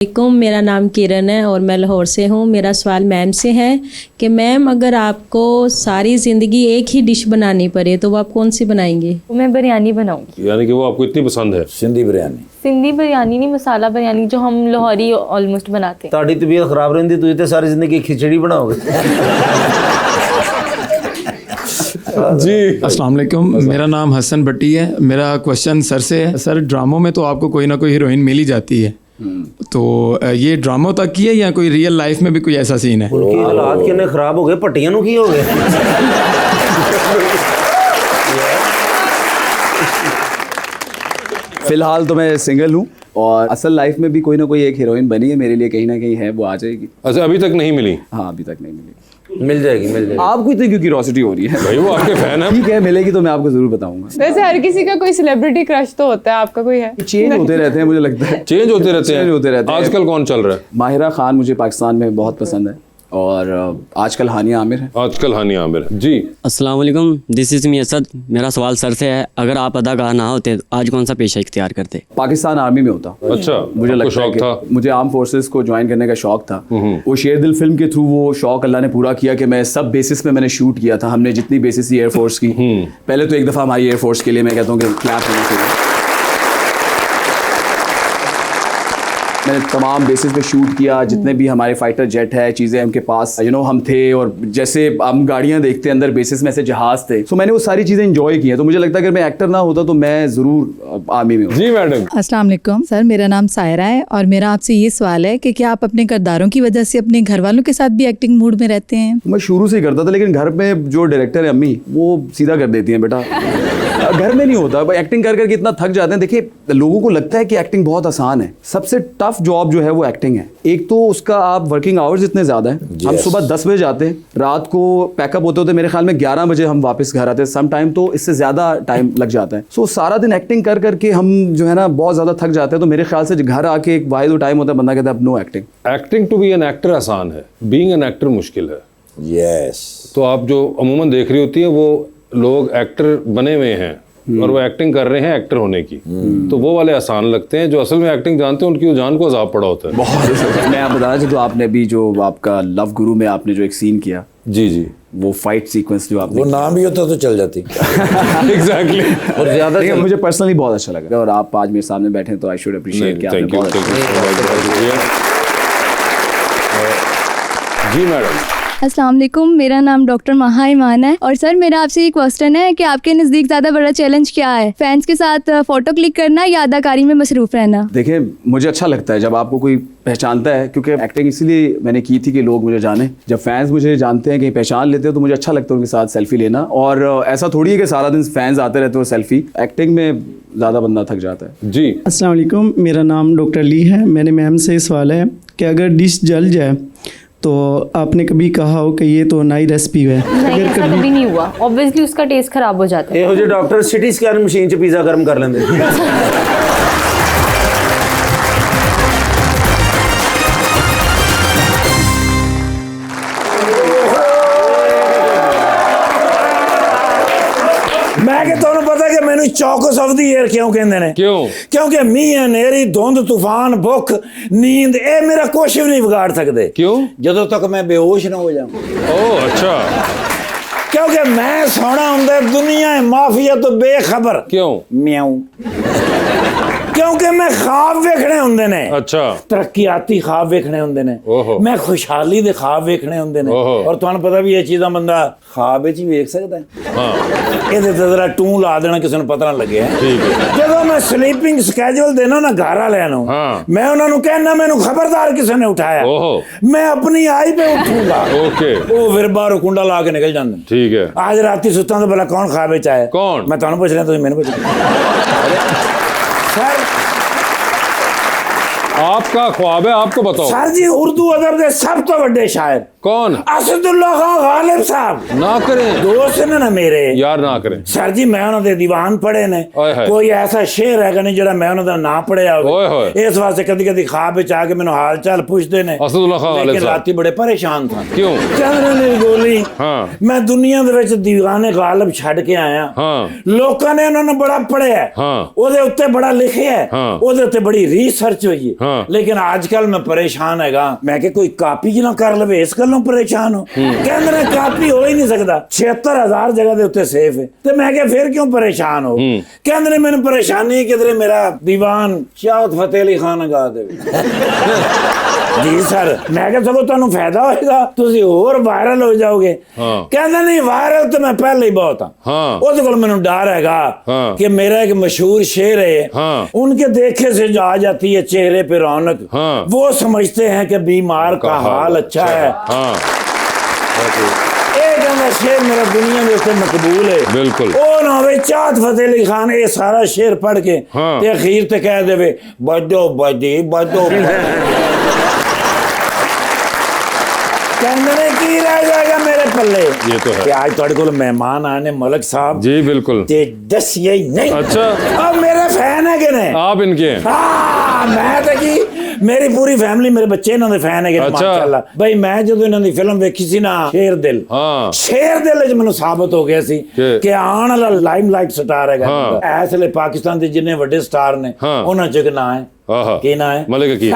वालेकुम, मेरा नाम किरण है और मैं लाहौर से हूँ। मेरा सवाल मैम से है कि मैम अगर आपको सारी ज़िंदगी एक ही डिश बनानी पड़े तो वो आप कौन सी बनाएंगे? मैं बिरयानी बनाऊंगी। यानी कि वो आपको इतनी पसंद है? सिंधी बिरयानी। सिंधी बिरयानी नहीं, मसाला बिरयानी जो हम लाहौरी ऑलमोस्ट बनाते हैं। ताड़ी तबीयत खराब रहती तुझे तो सारी जिंदगी खिचड़ी बनाओगे। जी अस्सलाम वालेकुम, मेरा नाम हसन भट्टी है। मेरा क्वेश्चन सर से है। सर, ड्रामों में तो आपको कोई ना कोई हीरोइन मिल ही जाती है, तो ये ड्रामों तक की है या कोई रियल लाइफ में भी कोई ऐसा सीन है? उनकी हालात कितने खराब हो गए, पट्टियां नु की हो गए। फिलहाल तो मैं सिंगल हूँ और असल लाइफ में भी कोई ना कोई एक हीरोइन बनी है मेरे लिए, कहीं ना कहीं है, वो आ जाएगी। अच्छा, अभी तक नहीं मिली? हाँ, अभी तक नहीं मिली। मिल जाएगी, मिल जाएगी। आपको इतनी क्यों क्यूरियोसिटी हो रही है? भाई वो आपके फैन है। ठीक है, मिलेगी तो मैं आपको जरूर बताऊंगा। वैसे हर किसी का कोई सेलिब्रिटी क्रश तो होता है, आपका कोई है? चेंज होते रहते हैं, मुझे लगता है चेंज होते रहते हैं। चेंज होते रहते हैं। आजकल कौन चल रहा है? माहिरा खान मुझे पाकिस्तान में बहुत पसंद है और आजकल हानिया आमिर है। आजकल हानिया आमिर है। जी अस्सलाम वालेकुम, दिस इज़ मी असद। मेरा सवाल सर से है, अगर आप अदाकार ना होते तो आज कौन सा पेशा इख्तियार करते? पाकिस्तान आर्मी में होता। अच्छा, मुझे आपको लगता है शौक कि था? मुझे आर्म फोर्सेस को ज्वाइन करने का शौक था। वो शेर दिल फिल्म के थ्रू वो शौक अल्लाह ने पूरा किया कि मैं सब बेसिस में मैंने शूट किया था। हमने जितनी बेसिस थी एयरफोर्स की, पहले तो एक दफ़ा हमारी एयरफोर्स के लिए मैं कहता हूँ कि क्लैप होना चाहिए। मैंने तमाम बेसिस पे शूट किया, जितने भी हमारे फाइटर जेट है, चीज़ें उनके पास हम थे, और जैसे हम गाड़ियाँ देखते हैं अंदर बेसिस में ऐसे जहाज थे। तो मैंने वो सारी चीज़ें इंजॉय की हैं। तो मुझे लगता है अगर मैं एक्टर ना होता तो मैं ज़रूर आर्मी में होता। जी मैडम। अस्सलाम वालेकुम सर, मेरा नाम सायरा है और मेरा आपसे ये सवाल है कि क्या आप अपने किरदारों की वजह से अपने घर वालों के साथ भी एक्टिंग मूड में रहते हैं? मैं शुरू से ही करता था, लेकिन घर में जो डायरेक्टर है अम्मी, वो सीधा कर देती हैं, बेटा घर में नहीं होता। एक्टिंग कर करके इतना थक जाते हैं। देखिए, लोगों को लगता है कि एक्टिंग बहुत आसान है। सबसे टफ जॉब जो है वो एक्टिंग है। एक तो उसका आप वर्किंग आवर्स इतने ज़्यादा हैं। हम सुबह 10 बजे जाते हैं, रात को पैकअप होते होते मेरे ख्याल में 11 बजे हम वापस घर आते हैं। सम टाइम तो इससे ज़्यादा टाइम लग जाता है। सो सारा दिन एक्टिंग कर करके हम जो है ना बहुत ज़्यादा थक जाते हैं। तो मेरे ख्याल से घर आके एक वाहिद टाइम होता है, बंदा कहता है अब no acting. Acting to be an actor आसान है, बीइंग एन एक्टर मुश्किल है। यस। तो आप जो अमूमन देख रही होती है वो लोग एक्टर बने हुए हैं और वो एक्टिंग कर रहे हैं एक्टर होने की, तो वो वाले आसान लगते हैं। जो असल में एक्टिंग जानते हैं उनकी वो जान को अजाब पड़ा होता है। बहुत मैं आप बताना चाहता हूँ, आपने अभी जो आपका लव गुरु में आपने जो एक सीन किया, जी जी, वो फाइट सीक्वेंस जो आपने वो नाम भी होता तो चल जाती। एग्जैक्टली। और ज्यादा मुझे पर्सनली बहुत अच्छा लगा और आप आज मेरे सामने बैठे हैं तो आई शुड अप्रिशिएट कि आपने थैंक यू, बहुत थैंक यू। जी मैडम। अस्सलाम वालेकुम, मेरा नाम डॉक्टर महा ईमान है और सर मेरा आपसे ये क्वेश्चन है कि आपके नज़दीक ज़्यादा बड़ा चैलेंज क्या है? फैंस के साथ फ़ोटो क्लिक करना या अदाकारी में मसरूफ़ रहना? देखिए, मुझे अच्छा लगता है जब आपको कोई पहचानता है, क्योंकि एक्टिंग इसलिए मैंने की थी कि लोग मुझे जाने। जब फैंस मुझे जानते हैं, कहीं पहचान लेते हो, तो मुझे अच्छा लगता है उनके साथ सेल्फी लेना। और ऐसा थोड़ी है कि सारा दिन फैंस आते रहते हो सेल्फी। एक्टिंग में ज़्यादा बंदा थक जाता है। जी अस्सलाम वालेकुम, मेरा नाम डॉक्टर ली है। मैंने मैम से सवाल है कि अगर डिश जल जाए तो आपने कभी कहा हो कि ये तो नई रेसिपी है? नहीं, ऐसा कभी नहीं हुआ। ऑब्वियसली उसका टेस्ट खराब हो जाता है। ये हो जो डॉक्टर सिटी स्कैन मशीन च पिज़्ज़ा गर्म कर लेंगे। मैं कि ਤੁਹਾਨੂੰ ਪਤਾ ਕਿ ਮੈਨੂੰ ਚੌਕਸ ਆਫ ਦੀ ਏਅਰ ਕਿਉਂ ਕਹਿੰਦੇ ਨੇ? क्यों? ਕਿਉਂਕਿ ਮੀਂਹ ਹਨੇਰੀ ਧੁੰਦ ਤੂਫਾਨ ਭੁੱਖ ਨੀਂਦ ਇਹ ਮੇਰਾ ਕੁਝ ਵੀ ਨਹੀਂ ਵਿਗਾੜ ਸਕਦੇ। क्यों? ਜਦੋਂ ਤੱਕ ਮੈਂ ਬੇਹੋਸ਼ ਨਾ ਹੋ ਜਾਵਾਂ। ओह अच्छा। क्योंकि मैं सोना होंगे दुनिया माफिया तो बेखबर। क्यों? म्याऊं। क्योंकि मैं ख्वाब वेखने होंगे ने। अच्छा। तरक्याती ख्वाब वेखने होंगे ने। मैं खुशहाली दे ख्वाब वेखने होंगे ने। और तुहानू पता भी ये चीज़ा बंदा ख्वाब विच ही वेख सकता है। हाँ। ये जरा टू ला देना किसी को पता ना लगे। ठीक है। जब मैं स्लीपिंग स्केड्यूल देना ना घर वाले नू, मैं उन्होंने कहना मैनू खबरदार किसी ने उठाया, मैं अपनी आई पे उठूंगा। ओके। वो फिर बाहर कुंडा ला के निकल जाते। ठीक है। आज राती सुता तो भला कौन ख्वाब विच आया? कौन? मैं तुहानू पूछ रहा, तुसीं मैनू पूछ। सर आपका ख्वाब है, आपको बताओ। सर जी, उर्दू अदब के सब तो बड़े शायर कौन? असदुल्ला खां गालिब साहब। ना करें, दोस्त ने ना मेरे यार ना करें सर जी, मैं उन्होंने दीवान पढ़े ने, कोई ऐसा शेर है नहीं जरा मैं उन्होंने ना पढ़िया हो। इस वास्ते कदी कदी ख्वाब विच आके मैनू हाल चाल पूछते ने। असदुल्ला खां गालिब साहब राती बड़े परेशान था। क्यों? कहंदे ने गोली हाँ। मैं दुनिया दे विच दीवाने गालिब छड़ के आया। हाँ। लोकां ने उन्होंने बड़ा पढ़िया, हाँ। ओदे उत्ते बड़ा लिखिया, हाँ। ओदे उत्ते बड़ी रिसर्च हुई है। हाँ। लेकिन आजकल मैं परेशान हैगा, मैं कि कोई कापी ज ना कर लवे, इस गल्लों परेशान हो। कहंदे ने कापी हो ही नहीं सकदा, 76,000 जगह दे उत्ते सेफ है, ते मैं क्या फिर क्यों परेशान हो? कहंदे ने मैनू परेशानी है किधरे मेरा दीवान शाहत फतेह अली खान गा दे। जी सर, मैं क्या सगों तुहानू फायदा होएगा, तुसी होर वायरल हो जाओगे। कहंदे नहीं, वायरल तो मैं पहले ही बहुत हां। उस कोल मैनू डर हैगा कि मेरा एक मशहूर शेर है, उनके देखे से जो आ जाती है चेहरे पे रौनक, वो समझते हैं कि बीमार का हाल अच्छा है। शेर मेरा दुनिया में उससे मकबूल है। बिल्कुल। ओ ना वे चाहत फतेह अली खान ये सारा शेर पढ़ के ते अखीर ते कह देवे बदो बदी बदो। कहने की रह जाएगा मेरे पल्ले। ये तो है कि आज तुहाडे कोल मेहमान आने मलक साहब। जी बिल्कुल। ते दस यही नहीं। अच्छा। अब मेरे फैन है कि नहीं? आप इनके हैं? हाँ, मैं तो की मेरी पूरी फैमिली, मेरे बच्चे इन्होंने फैन है माशाअल्लाह। भाई मैं जो इन्होंने फिल्म देखी सी ना शेर दिल, शेर दिल च मैनू साबित हो गया सी कि आने वाला लाइमलाइट स्टार है। इसलिए पाकिस्तान के जिन्ने बड़े स्टार ने उन्हां च ना है की ना है मलिक अकील।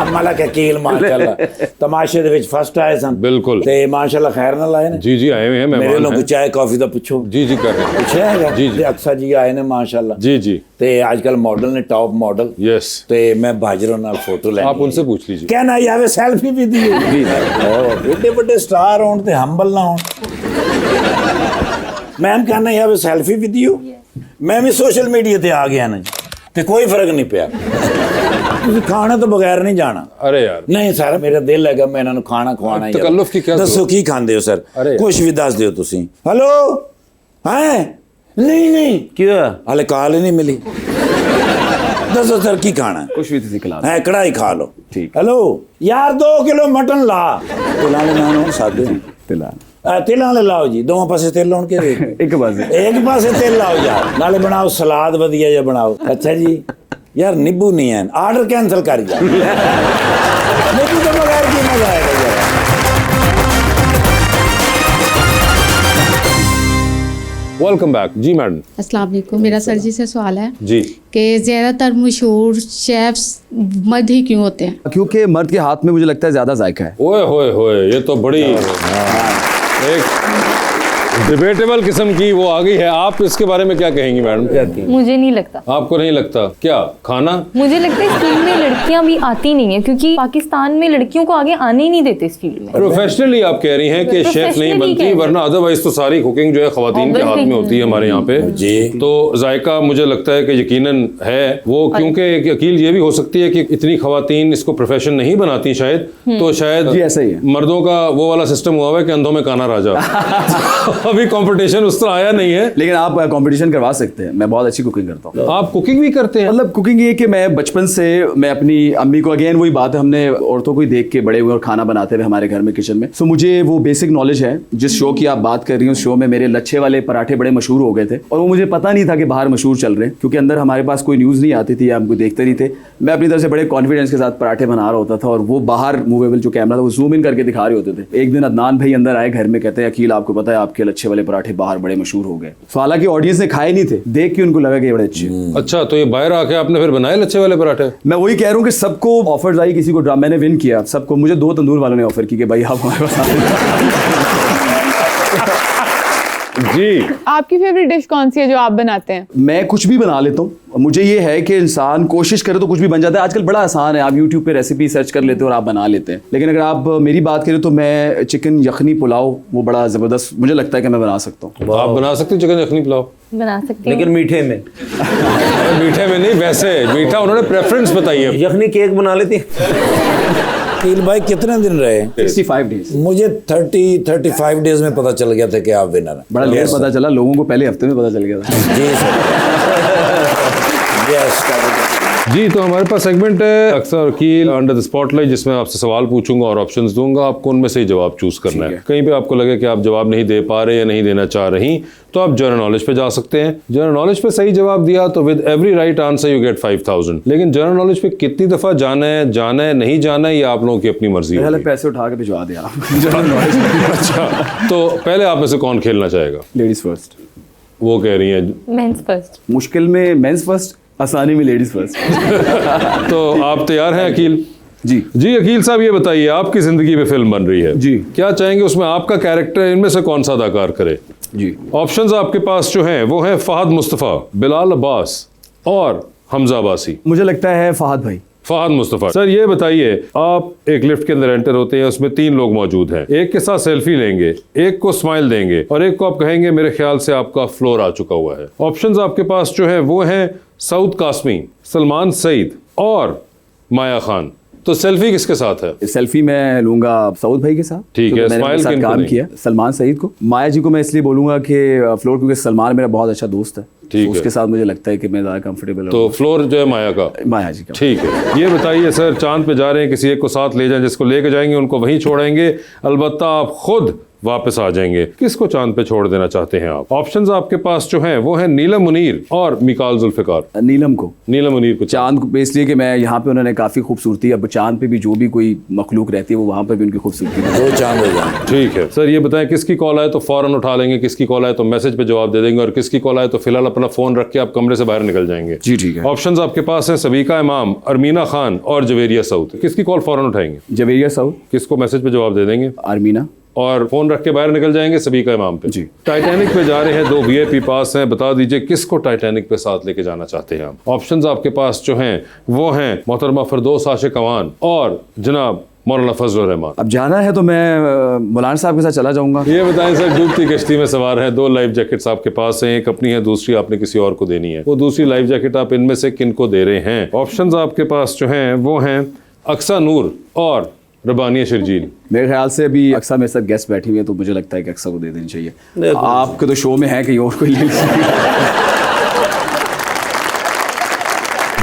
मलिक अकील माशाअल्लाह तमाशे दे विच फर्स्ट आए सन। बिल्कुल। ते माशाअल्लाह खैर नाल आए ने। जी जी आए हुए हैं मेहमान। मेरे लोग चाय कॉफी दा पूछो। जी जी कर रहे हैं। पूछे है जी जी अक्सर जी आए ने माशाअल्लाह। जी जी। ते आजकल मॉडल ने टॉप मॉडल। यस। ते मैं बाजरों नाल फोटो ले, आप उनसे पूछ लीजिए। कहना I have a selfie with you. जी ओ एडे बड़े स्टार होन ते हम्बल ना होन। मैम कहना I have a selfie with you. मैं भी सोशल मीडिया ते आ गया ना ते कोई फर्क नहीं पिया। खाने तो बगैर नहीं जाना। अरे यार नहीं सर, मेरा दिल है मैं इन्होंने खाना खवाना है। तकल्लुफ की क्या? दसो की खांदे हो सर? कुछ भी दस दियो तुसी। हेलो हैं? नहीं नहीं क्यों हाले कॉल ही नहीं मिली। दसो सर की खाना है? कुछ भी तुसी खिला है, कढ़ाई खा लो। ठीक। हेलो यार 2 किलो मटन ला। तिला ले नानो सादे तिला तेल वाले लाओ जी, दोवां पासे तेल लाउण के एक पासे तेल लाओ यार, नाले बनाओ सलाद वधिया जिहा बनाओ। अच्छा जी यार नींबू नहीं है, ऑर्डर कैंसिल कर यार। नींबू के बगैर की मजा आएगा यार। Welcome back. जी मैडम। अस्सलाम वालेकुम। मेरा सर जी से सवाल है जी कि ज़्यादातर मशहूर शेफ्स मर्द ही क्यों होते हैं? क्योंकि मर्द के हाथ में मुझे लगता है ज़्यादा जायका है। ओए होए होए, ये तो बड़ी एक डिबेटेबल किस्म की वो आ गई है। आप इसके बारे में क्या कहेंगी मैडम? मुझे नहीं लगता। आपको नहीं लगता? क्या खाना? मुझे लगता है इस फील्ड में लड़कियां भी आती नहीं है, क्योंकि पाकिस्तान में लड़कियों को आगे आने ही नहीं देते इस फील्ड में। प्रोफेशनली आप कह रही हैं कि शेफ नहीं बनती, वरना अदरवाइज तो सारी कुकिंग जो है खवातीन के हाथ में होती है हमारे यहाँ पे। जी। तो जायका मुझे लगता है कि यकीनन है वो, क्योंकि अकील ये भी हो सकती है कि इतनी खवातीन इसको प्रोफेशन नहीं बनाती शायद, तो शायद ऐसा ही है। मर्दों का वो वाला सिस्टम हुआ है कि अंधों में काना राजा। अभी कंपटीशन उस तरह आया नहीं है, लेकिन आप कंपटीशन करवा सकते हैं। मैं बहुत अच्छी कुकिंग करता हूँ। आप कुकिंग भी करते हैं? मतलब कुकिंग ये कि मैं बचपन से मैं अपनी अम्मी को, अगेन वही बात है, हमने औरतों को ही देख के बड़े हुए और खाना बनाते हुए हमारे घर में किचन में। सो मुझे वो बेसिक नॉलेज है। जिस शो की आप बात कर रही हैं उस शो में मेरे लच्छे वाले पराठे बड़े मशहूर हो गए थे, और वो मुझे पता नहीं था कि बाहर मशहूर चल रहे हैं, क्योंकि अंदर हमारे पास कोई न्यूज़ नहीं आती थी, हमको देखते नहीं थे। मैं अपनी तरफ से बड़े कॉन्फिडेंस के साथ पराठे बना रहा होता था, और वो बाहर मूवेबल जो कैमरा था वो जूम इन करके दिखा रहे होते थे। एक दिन अदनान भाई अंदर आए घर में, कहते हैं अकील आपको पता है आपके लच्छे वाले पराठे बाहर बड़े मशहूर हो गए। तो हालांकि ऑडियंस ने खाए नहीं थे, देख के उनको लगा कि ये बड़े अच्छे। अच्छा, तो ये बाहर आके आपने फिर बनाए लच्छे वाले पराठे? मैं वही कह रहा हूँ कि सबको ऑफर्स आई, किसी को ड्रामा मैंने विन किया, सबको। मुझे 2 तंदूर वालों ने ऑफर की कि भाई आप हमारे पास जी। आपकी फेवरेट डिश कौन सी है जो आप बनाते हैं? मैं कुछ भी बना लेता हूँ। मुझे ये है कि इंसान कोशिश करे तो कुछ भी बन जाता है। आजकल बड़ा आसान है, आप यूट्यूब पे रेसिपी सर्च कर लेते हो और आप बना लेते हैं। लेकिन अगर आप मेरी बात करें तो मैं चिकन यखनी पुलाव वो बड़ा ज़बरदस्त मुझे लगता है कि मैं बना सकता हूँ। आप बना सकते हैं चिकन यखनी पुलाव? बना सकते हैं, लेकिन मीठे में। मीठे में नहीं, वैसे मीठा उन्होंने प्रेफरेंस बताई है। यखनी केक बना लेती है। अकील भाई कितने दिन रहे? 65 डेज। मुझे 35 डेज में पता चल गया था कि आप विनर हैं। बड़ा लेट पता चला, लोगों को पहले हफ्ते में पता चल गया था। जी सर। यस। जी, तो हमारे पास सेगमेंट है अक्सर वकील अंडर द स्पॉटलाइट, जिसमें आपसे सवाल पूछूंगा और ऑप्शंस दूंगा, आपको उनमें से ही जवाब चूज करना है। कहीं पे आपको लगे कि आप जवाब नहीं दे पा रहे या नहीं देना चाह रही, तो आप जनरल नॉलेज पे जा सकते हैं। जनरल नॉलेज पे सही जवाब दिया तो with every right answer you get 5000। लेकिन जनरल नॉलेज पे कितनी दफा जाना है नहीं जाना है, ये आप लोगों की अपनी मर्जी है। पैसे उठा के भिजवा दे आप जनरल नॉलेज। अच्छा, तो पहले आप में से कौन खेलना चाहेगा? Ladies first. वो कह रही है मेंस फर्स्ट। मुश्किल में मेंस फर्स्ट, आसानी में लेडीज फर्स्ट। तो आप तैयार हैं अकील? जी जी, अकील साहब ये बताइए, आपकी जिंदगी में फिल्म बन रही है जी, क्या चाहेंगे उसमें आपका कैरेक्टर इनमें से कौन सा अदाकार करे? जी, ऑप्शंस आपके पास जो हैं वो हैं फहद मुस्तफ़ा, बिलाल अब्बास और हमजा अब्बासी। मुझे लगता है फहद भाई। फहद मुस्तफ़ा। सर ये बताइए, आप एक लिफ्ट के अंदर एंटर होते हैं, उसमें 3 लोग मौजूद हैं, एक के साथ सेल्फी लेंगे, एक को स्माइल देंगे और एक को आप कहेंगे मेरे ख्याल से आपका फ्लोर आ चुका हुआ है। ऑप्शंस आपके पास जो है वो हैं सऊद कासमी, सलमान सईद और माया खान। तो सेल्फी किसके साथ है? सेल्फी मैं लूंगा सऊद भाई के साथ। ठीक है, मैंने स्माइल उनके साथ काम किया सलमान सईद को। माया जी को मैं इसलिए बोलूंगा कि फ्लोर, क्योंकि सलमान मेरा बहुत अच्छा दोस्त है, ठीक उसके साथ मुझे लगता है कि मैं ज़्यादा कंफर्टेबल। तो फ्लोर जो है माया का, माया जी का। ठीक है। ये बताइए सर, चांद पे जा रहे हैं, किसी एक को साथ ले जाएं, जिसको लेके जाएंगे उनको वहीं छोड़ेंगे, अलबत्ता आप खुद वापस आ जाएंगे, किसको चांद पे छोड़ देना चाहते हैं आप? ऑप्शंस आपके पास जो हैं वो हैं नीलम मुनीर और मिकाल जुल्फिकार। नीलम को, नीलम मुनीर को। चांद को इसलिए कि मैं यहाँ पे उन्होंने काफ़ी खूबसूरती, अब चांद पे भी जो भी कोई मखलूक रहती है वो वहाँ पे भी उनकी खूबसूरती दो चांद हो जाए। ठीक है सर, ये बताएं किसकी कॉल आए तो फौरन उठा लेंगे, किसकी कॉल आए तो मैसेज पे जवाब दे देंगे और किसकी कॉल आए तो फिलहाल अपना फोन रख के आप कमरे से बाहर निकल जाएंगे? जी ठीक है। ऑप्शंस आपके पास हैं सबीका इमाम, अरमीना खान और जवेरिया सऊद। किसकी कॉल फौरन उठाएंगे? जवेरिया सऊद। किसको मैसेज पे जवाब दे देंगे? अरमीना। और फोन रख के बाहर निकल जाएंगे सबीका इमाम पे। जी। टाइटैनिक पे जा रहे हैं, 2 VIP पास हैं, बता दीजिए किसको टाइटैनिक पे साथ लेके जाना चाहते हैं आप? ऑप्शंस आपके पास जो हैं वो हैं मोहतरमा फिरदौस आशिक अवान और जनाब मौलाना फजलुर रहमान। अब जाना है तो मैं मौलाना साहब के साथ चला जाऊंगा। ये बताएं सर, डूबती कश्ती में सवार हैं, 2 लाइफ जैकेट्स आपके पास हैं, एक अपनी है, दूसरी आपने किसी और को देनी है। वो दूसरी लाइफ जैकेट आप इनमें से किनको दे रहे हैं? ऑप्शंस आपके पास जो हैं वो हैं अक्सा नूर और रबानिया शर्जील। मेरे ख्याल से अभी अक्सा मेरे साथ गेस्ट बैठी हुई है, तो मुझे लगता है कि अक्सा को दे देनी चाहिए। आपके तो शो में है कि और कोई ले लीजिए।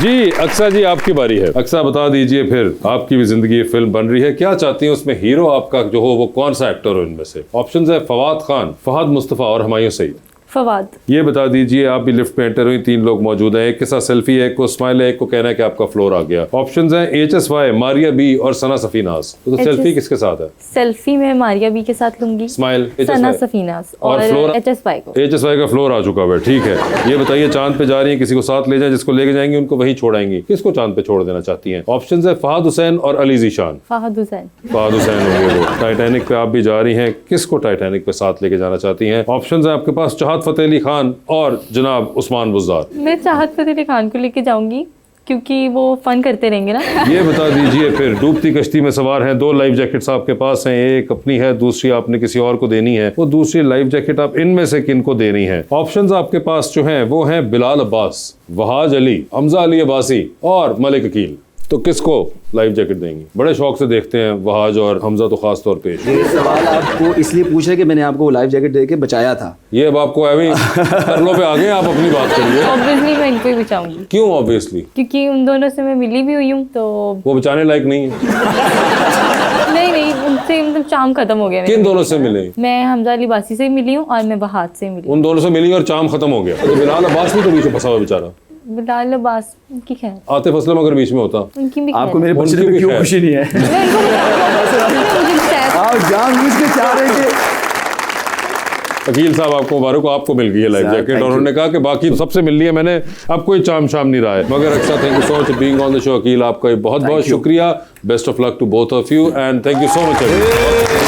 जी अक्सा जी, आपकी बारी है। अक्सा बता दीजिए फिर, आपकी भी जिंदगी फिल्म बन रही है, क्या चाहती हैं उसमें हीरो आपका जो हो वो कौन सा एक्टर हो इनमें से? ऑप्शंस है फवाद खान, फहद मुस्तफ़ा और हुमायूं सईद। फवाद। ये बता दीजिए, आप भी लिफ्ट में एंटर हुई, 3 लोग मौजूद हैं, एक के साथ सेल्फी है, एक को स्माइल है, एक को कहना है कि आपका फ्लोर आ गया। ऑप्शंस हैं HSY, मारिया बी और सना सफीनाज। तो सेल्फी किसके साथ है? सेल्फी में मारिया बी के साथ लूंगी, स्माइल सना सफीनाज और फ्लोर HSY को। HSY का फ्लोर आ चुका है, ठीक है। ये बताइए, चांद पे जा रही है, किसी को साथ ले जाए, जिसको लेके जाएंगे उनको वहीं छोड़ाएंगी, किसको चांद पे छोड़ देना चाहती हैं? ऑप्शंस है फहद हुसैन और अली ज़ीशान। फहद हुसैन। फहद हुसैन होंगे वो। टाइटैनिक पे आप भी जा रही हैं, किसको टाइटैनिक पे साथ लेके जाना चाहती हैं? ऑप्शंस है आपके पास चाहत फतेह अली खान और जनाब उस्मान बुज़दार। मैं चाहत फतेह अली खान को लेके जाऊंगी क्योंकि वो फन करते रहेंगे ना। ये बता दीजिए फिर, डूबती कश्ती में सवार हैं, 2 लाइफ जैकेट्स आपके पास हैं, एक अपनी है, दूसरी आपने किसी और को देनी है। वो दूसरी लाइफ जैकेट आप इनमें से किनको देनी है? ऑप्शंस आपके पास जो हैं वो हैं बिलाल अब्बास, वहाज अली, हमजा अली अब्बासी और मलिक अकील। तो किसको लाइफ जैकेट देंगी? बड़े शौक से देखते हैं वहाज और हमजा तो खास तौर पे। ये सवाल आपको इसलिए पूछ रहे कि मैंने आपको लाइफ जैकेट दे के बचाया था। ये अब आपको तरलों पे आ गए, आप अपनी बात करिए। ऑब्वियसली मैं इनको ही बचाऊंगी। क्यों ऑब्वियसली? क्योंकि उन दोनों से मैं मिली भी हुई हूँ, तो वो बचाने लायक नहीं है। नहीं, उनसे मतलब चाम खत्म हो गया। किन दोनों से मिले? मैं हमजा अली अब्बासी से मिली हूँ और मैं वहाज से मिली। उन दोनों से मिली और चाम खत्म हो गया। तो बिलाल अब्बास भी तो बीच में फंसा हुआ बेचारा। बिलाल अब्बास की खैर, आतिफ असलम अगर बीच में होता, उनकी भी आपको मेरे बचने में क्यों खुशी नहीं है? आप जानबूझ के चाह रहे थे। वकील साहब आपको मुबारक हो, आपको मिल गई है लाइफ जैकेट और उन्होंने कहा कि बाकी सबसे मिल ली है, मैंने अब कोई चाम शाम नहीं रहा है। मगर अक्सर thank you so much being on the show. वकील आपका बहुत बहुत शुक्रिया, best of luck to both of you and thank you so much.